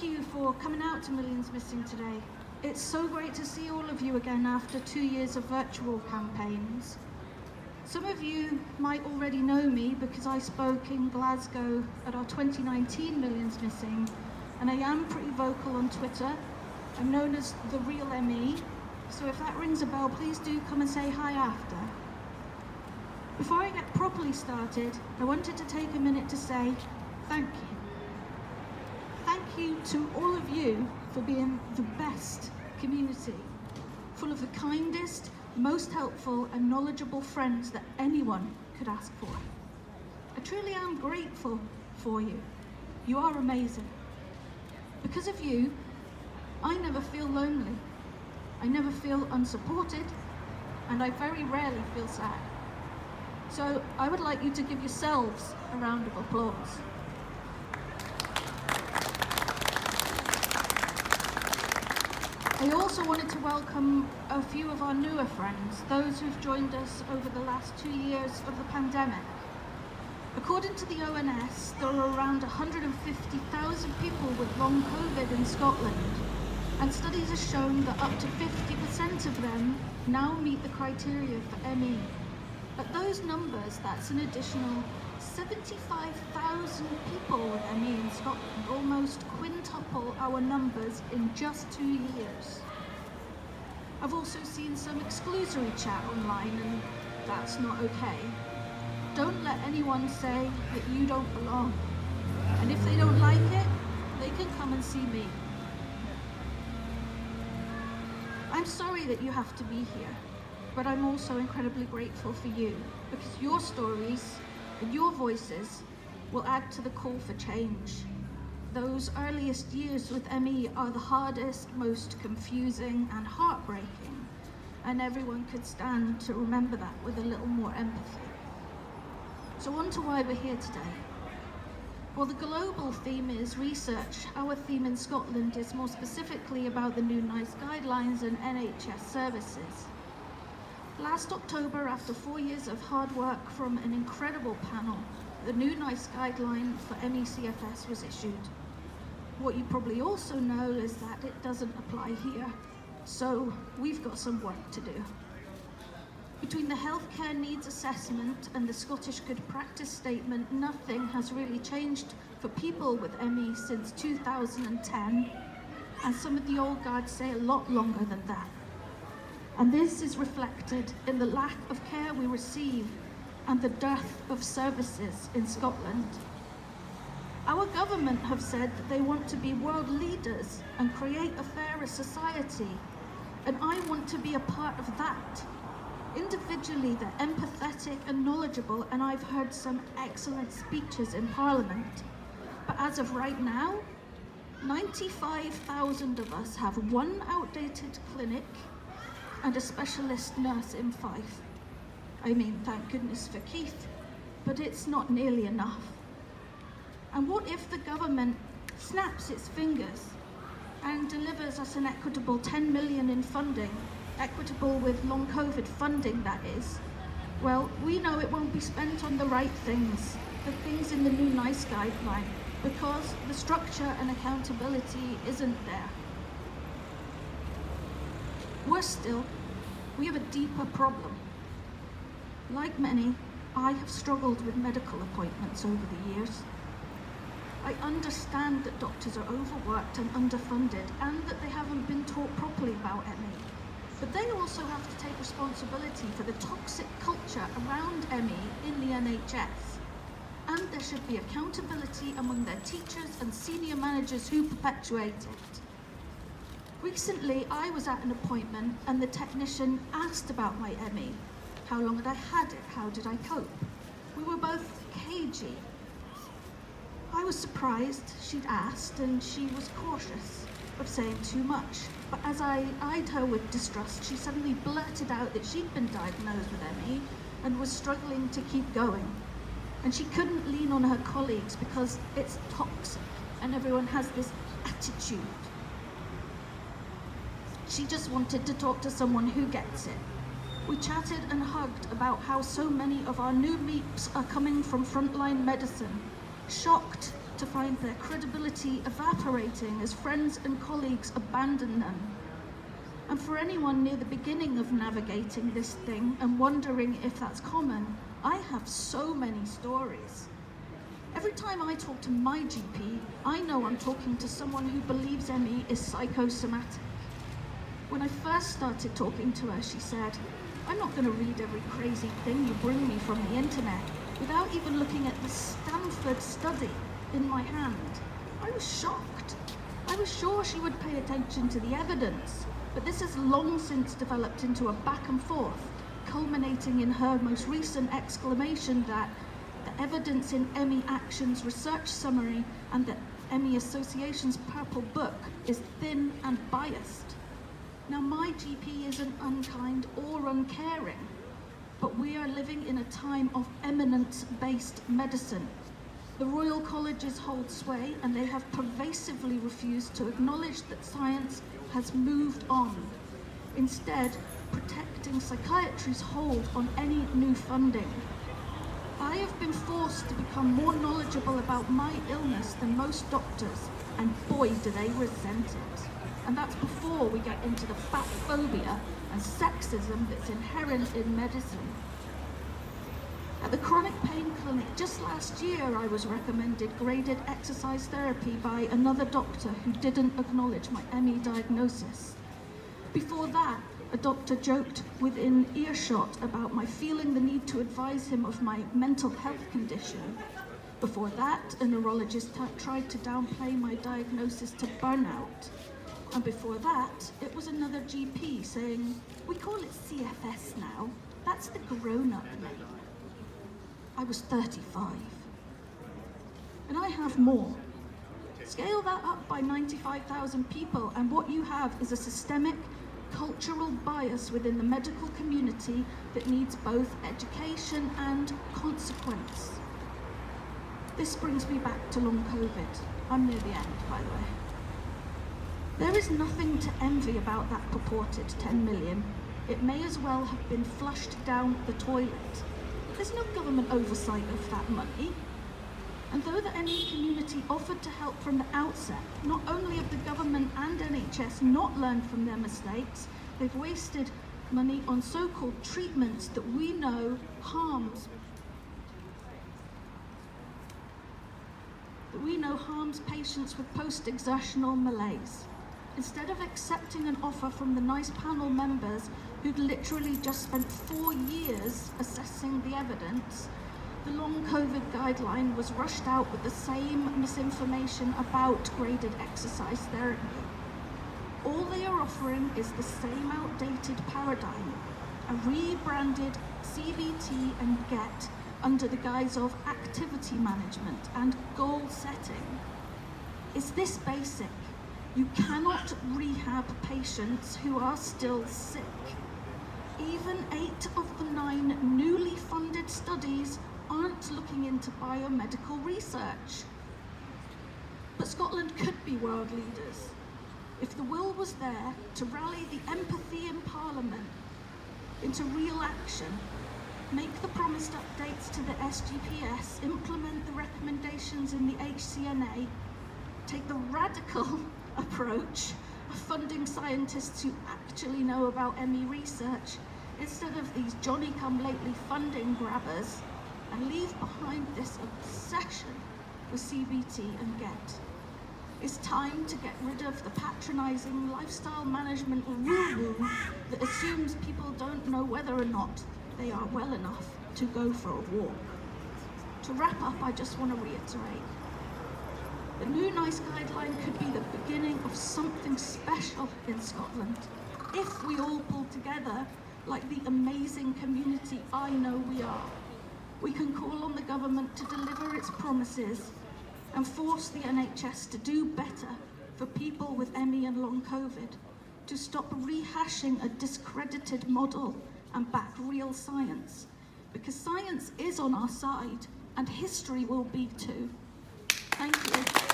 thank you for coming out to Millions Missing today. It's so great to see all of you again after 2 years of virtual campaigns. Some of you might already know me because I spoke in Glasgow at our 2019 Millions Missing, and I am pretty vocal on Twitter. I'm known as the real ME, so if that rings a bell, please do come and say hi after. Before I get properly started, I wanted to take a minute to say thank you. Thank you to all of you for being the best community, full of the kindest, most helpful and knowledgeable friends that anyone could ask for. I truly am grateful for you. You are amazing. Because of you, I never feel lonely. I never feel unsupported, and I very rarely feel sad. So I would like you to give yourselves a round of applause. I also wanted to welcome a few of our newer friends, those who've joined us over the last 2 years of the pandemic. According to the ONS, there are around 150,000 people with long COVID in Scotland, and studies have shown that up to 50% of them now meet the criteria for ME. At those numbers, that's an additional 75,000 people with ME in Scotland, almost quintuple our numbers in just 2 years. I've also seen some exclusory chat online, and that's not okay. Don't let anyone say that you don't belong. And if they don't like it, they can come and see me. I'm sorry that you have to be here, but I'm also incredibly grateful for you, because your stories and your voices will add to the call for change. Those earliest years with ME are the hardest, most confusing and heartbreaking, and everyone could stand to remember that with a little more empathy. So on to why we're here today. Well, the global theme is research. Our theme in Scotland is more specifically about the new NICE guidelines and NHS services. Last October, after 4 years of hard work from an incredible panel, the new NICE guideline for ME/CFS was issued. What you probably also know is that it doesn't apply here, so we've got some work to do. Between the healthcare needs assessment and the Scottish Good Practice statement, nothing has really changed for people with ME since 2010, and some of the old guards say a lot longer than that. And this is reflected in the lack of care we receive and the dearth of services in Scotland. Our government have said that they want to be world leaders and create a fairer society, and I want to be a part of that. Individually, they're empathetic and knowledgeable, and I've heard some excellent speeches in Parliament. But as of right now, 95,000 of us have one outdated clinic and a specialist nurse in Fife. I mean, thank goodness for Keith, but it's not nearly enough. And what if the government snaps its fingers and delivers us an equitable 10 million in funding, equitable with long COVID funding, that is? Well, we know it won't be spent on the right things, the things in the new NICE guideline, because the structure and accountability isn't there. Worse still, we have a deeper problem. Like many, I have struggled with medical appointments over the years. I understand that doctors are overworked and underfunded, and that they haven't been taught properly about ME. But they also have to take responsibility for the toxic culture around ME in the NHS. And there should be accountability among their teachers and senior managers who perpetuate it. Recently, I was at an appointment and the technician asked about my ME. How long had I had it? How did I cope? We were both cagey. I was surprised she'd asked, and she was cautious of saying too much. But as I eyed her with distrust, she suddenly blurted out that she'd been diagnosed with ME and was struggling to keep going. And she couldn't lean on her colleagues because it's toxic and everyone has this attitude. She just wanted to talk to someone who gets it. We chatted and hugged about how so many of our new MEEPs are coming from frontline medicine, shocked to find their credibility evaporating as friends and colleagues abandon them. And for anyone near the beginning of navigating this thing and wondering if that's common, I have so many stories. Every time I talk to my GP, I know I'm talking to someone who believes ME is psychosomatic. When I first started talking to her, she said, "I'm not going to read every crazy thing you bring me from the internet without even looking at the Stanford study in my hand." I was shocked. I was sure she would pay attention to the evidence, but this has long since developed into a back and forth, culminating in her most recent exclamation that the evidence in ME Action's research summary and the ME Association's purple book is thin and biased. Now, my GP isn't unkind or uncaring, but we are living in a time of eminence-based medicine. The Royal Colleges hold sway, and they have pervasively refused to acknowledge that science has moved on, instead protecting psychiatry's hold on any new funding. I have been forced to become more knowledgeable about my illness than most doctors, and boy do they resent it. And that's before we get into the fat phobia and sexism that's inherent in medicine. At the chronic pain clinic just last year, I was recommended graded exercise therapy by another doctor who didn't acknowledge my ME diagnosis. Before that, a doctor joked within earshot about my feeling the need to advise him of my mental health condition. Before that, a neurologist tried to downplay my diagnosis to burnout. And before that, it was another GP saying, "We call it CFS now. That's the grown-up name." I was 35. And I have more. Scale that up by 95,000 people, and what you have is a systemic cultural bias within the medical community that needs both education and consequence. This brings me back to long COVID. I'm near the end, by the way. There is nothing to envy about that purported 10 million. It may as well have been flushed down the toilet. There's no government oversight of that money. And though the ME community offered to help from the outset, not only have the government and NHS not learned from their mistakes, they've wasted money on so-called treatments that we know harms patients with post-exertional malaise. Instead of accepting an offer from the NICE panel members who'd literally just spent 4 years assessing the evidence, the long COVID guideline was rushed out with the same misinformation about graded exercise therapy. All they are offering is the same outdated paradigm, a rebranded CBT and GET under the guise of activity management and goal setting. It's this basic. You cannot rehab patients who are still sick. Even 8 of the 9 newly funded studies aren't looking into biomedical research. But Scotland could be world leaders if the will was there to rally the empathy in Parliament into real action, make the promised updates to the SGPS, implement the recommendations in the HCNA, take the radical approach of funding scientists who actually know about ME research instead of these Johnny-come-lately funding grabbers, and leave behind this obsession with CBT and GET. It's time to get rid of the patronising lifestyle management woo-woo that assumes people don't know whether or not they are well enough to go for a walk. To wrap up, I just want to reiterate, the new NICE guideline could be the beginning of something special in Scotland if we all pull together like the amazing community I know we are. We can call on the government to deliver its promises and force the NHS to do better for people with ME and long COVID, to stop rehashing a discredited model and back real science, because science is on our side and history will be too. Thank you.